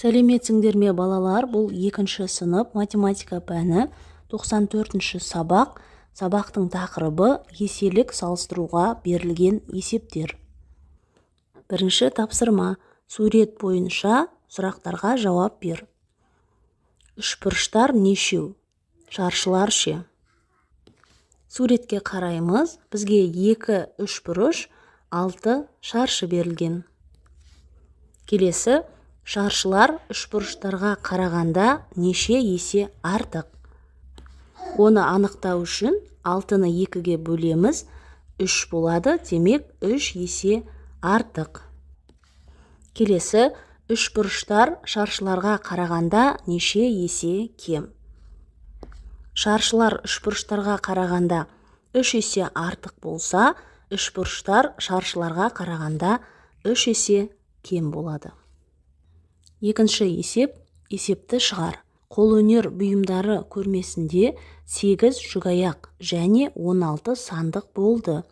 Сәлеметсіңдер ме балалар, бұл 2-ші сынып математика пәні 94-ші сабақ. Сабақтың тақырыбы еселік салыстыруға берілген есептер. Бірінші тапсырма. Сурет бойынша сұрақтарға жауап бер. Үшбұрыштар нешеу? Шаршылар ше? Суретке қараймыз. Бізге 2 үшбұрыш, 6 шаршы берілген. Келесі, шаршылар үшбұрыштарға қарағанда неше есе артық? Оны анықтау үшін 6-ны 2-ге бөлеміз, 3 болады, демек 3 есе артық. Келесі, үшбұрыштар шаршыларға қарағанда неше есе кем? Шаршылар үшбұрыштарға қарағанда 3 есе артық болса, үшбұрыштар шаршыларға қарағанда 3 есе кем болады. Екінші есеп, есепті шығар. Қолөнер бұйымдары көрмесінде 8 жүгаяқ және 16 сандық болды.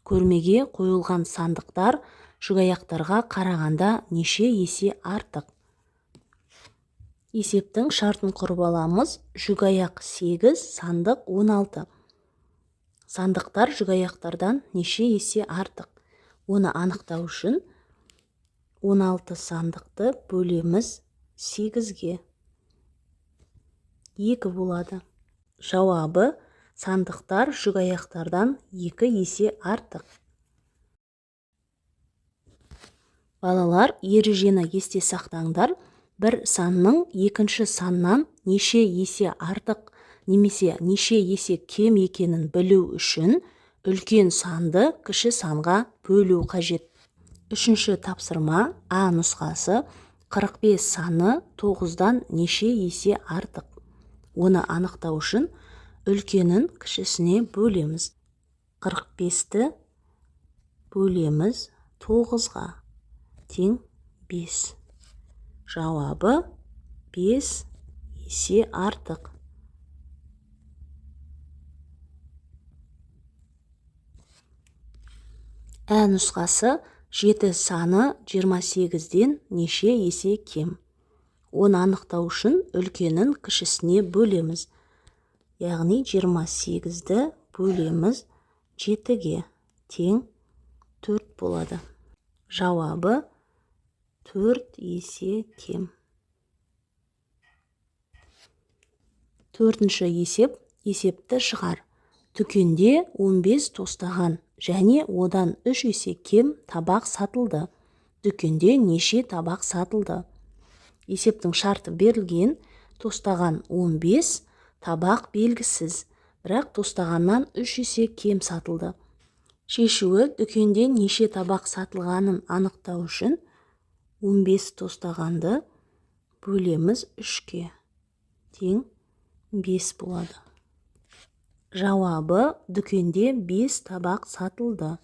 Көрмеге қойылған сандықтар жүгаяқтарға қарағанда неше есе артық? Есептің шартын құрып аламыз. Жүгаяқ 8, сандық 16. Сандықтар жүгаяқтардан неше есе артық? Оны анықтау үшін 16 сандықты бөлеміз 8-ге. 2 болады. Жауабы, сандықтар жүгаяқтардан 2 есе артық. Балалар, ережені есте сақтаңдар. Бір санның екінші саннан неше есе артық немесе неше есе кем екенін білу үшін үлкен санды кіші санға бөлу қажет. Үшінші тапсырма. А нұсқасы. 45 саны 9-дан неше есе артық? Оны анықтау үшін үлкенін кішісіне бөлеміз. 45-ті бөлеміз 9-ға, тең 5. Жауабы 5 есе артық. Ә нұсқасы. 7 саны 28-ден неше есе кем? Оны анықтау үшін үлкенін кішісіне бөлеміз. Яғни 28-ді бөлеміз 7-ге, тең 4 болады. Жауабы 4 есе кем. Төртінші есеп, есепті шығар. Дүкенде 15 тостаған және одан 3 есе кем табақ сатылды. Дүкенде неше табақ сатылды? Есептің шарты берілген. Тостаған 15, табақ белгісіз. Бірақ тостағаннан 3 есе кем сатылды. Шешуі, дүкенде неше табақ сатылғанын анықтау үшін 15 тостағанды бөлеміз 3-ке, тең 5 болады. Жауабы, дүкенде 5 табақ сатылды.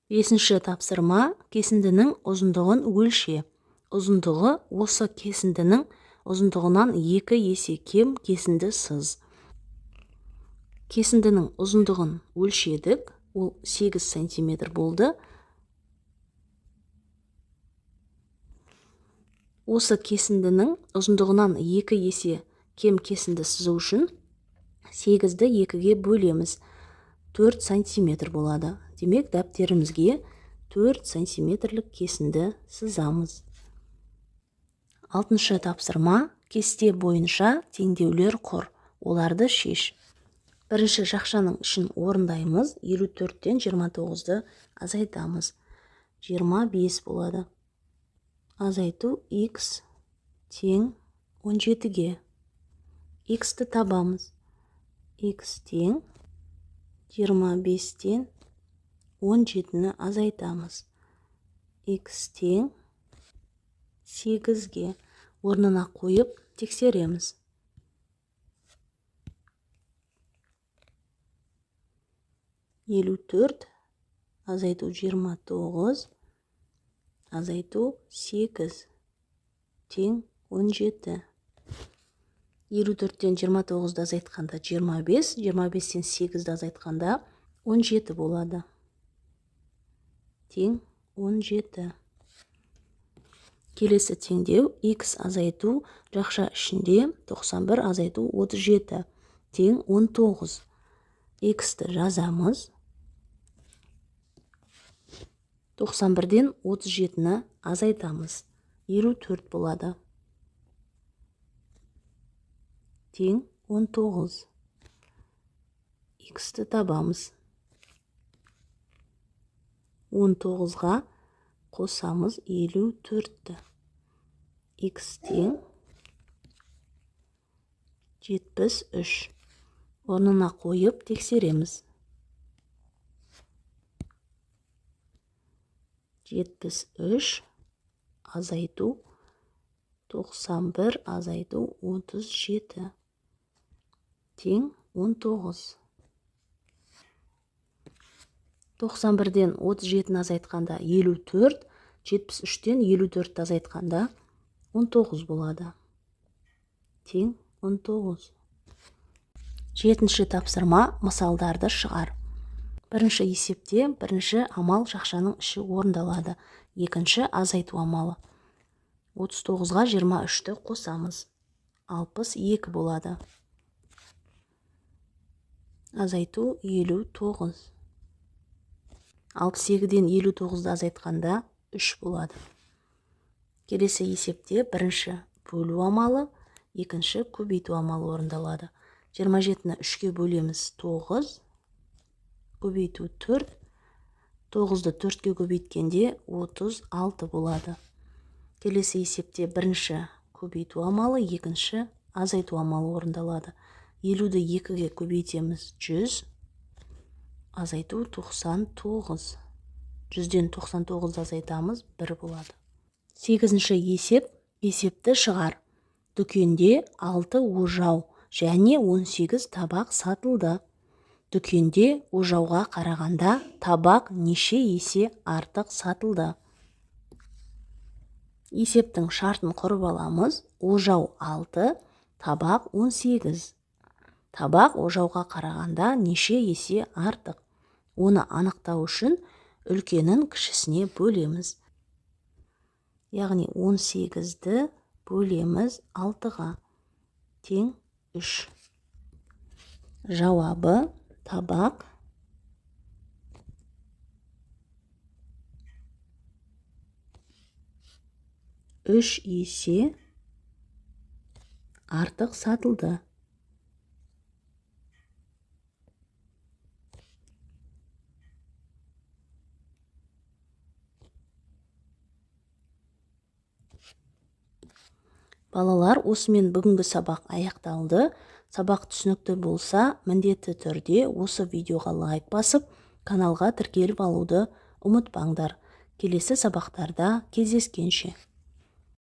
5-ші тапсырма. Кесіндінің ұзындығын өлше. Ұзындығы осы кесіндінің ұзындығынан 2 есе кем кесінді сыз. Кесіндінің ұзындығын өлшедік. Ол 8 сантиметр болды. Осы кесіндінің ұзындығынан 2 есе кем кесінді сызу үшін 8-ді 2-ге бөлеміз. 4 сантиметр болады. Демек, дәптерімізге 4 сантиметрлік кесінді сызамыз. 6-шы тапсырма. Кесте бойынша теңдеулер құр. Оларды шеш. Бірінші жақшаның ішін орындаймыз. 54-тен 29-ды азайтамыз. 25 болады. Азайту x тең 17-ге. X-ті табамыз. X тең 25-тен 17-ні азайтамыз. X тең 8-ге. Орнына қойып тексереміз. Елу 4 азайту 29 азайту 8 тең 17. 54-тен 29-ды азайтқанда 25, 25-тен 8-ді азайтқанда 17 болады. Тең 17. Келесі теңдеу x азайту жақша ішінде 91 азайту 37 тең 19. X-ті жазамыз. 91-ден 37-ні азайтамыз. 54 болады. Тең 19. X-ті табамыз. 19-ға қосамыз 54-ті. X тең 73. Орнына қойып тексереміз. 73 азайту 91 азайту 37 тең 19. 91-ден 37-ні азайтқанда 54, 73-тен 54-ті азайтқанда 19 болады. Тең 19. Жетінші тапсырма мысалдарды шығар. Бірінші есепте бірінші амал жақшаның іші орындалады. Екінші азайту амалы. 39-ға 23-ті қосамыз. 62 болады. Азайту 59. 68-ден 59-ді азайтқанда 3 болады. Келесі есепте бірінші бөлу амалы, екінші көбейту амалы орындалады. 27-ні 3-ке бөлеміз 9, көбейту 4, 9-ды 4-ке көбейткенде 36 болады. Келесі есепте бірінші көбейту амалы, екінші азайту амалы орындалады. 50-ді 2-ге көбейтеміз 100, азайту 99. 100-ден 99 азайтамыз 1 болады. 8-ші есеп, есепті шығар. Дүкенде 6 ожау және 18 табақ сатылды. Дүкенде ожауға қарағанда табақ неше есе артық сатылды. Есептің шартын құрып аламыз. Ожау 6, табақ 18. Табақ ожауға қарағанда неше есе артық. Оны анықтау үшін үлкенін кішісіне бөлеміз. Яғни 18-ді бөлеміз 6-ға. Тең 3. Жауабы табақ 3 есе артық сатылды. Балалар, осымен бүгінгі сабақ аяқталды. Сабақ түсінікті болса, міндетті түрде осы видеоға лайк басып, каналға тіркеліп алуды ұмытпаңдар. Келесі сабақтарда кездескенше.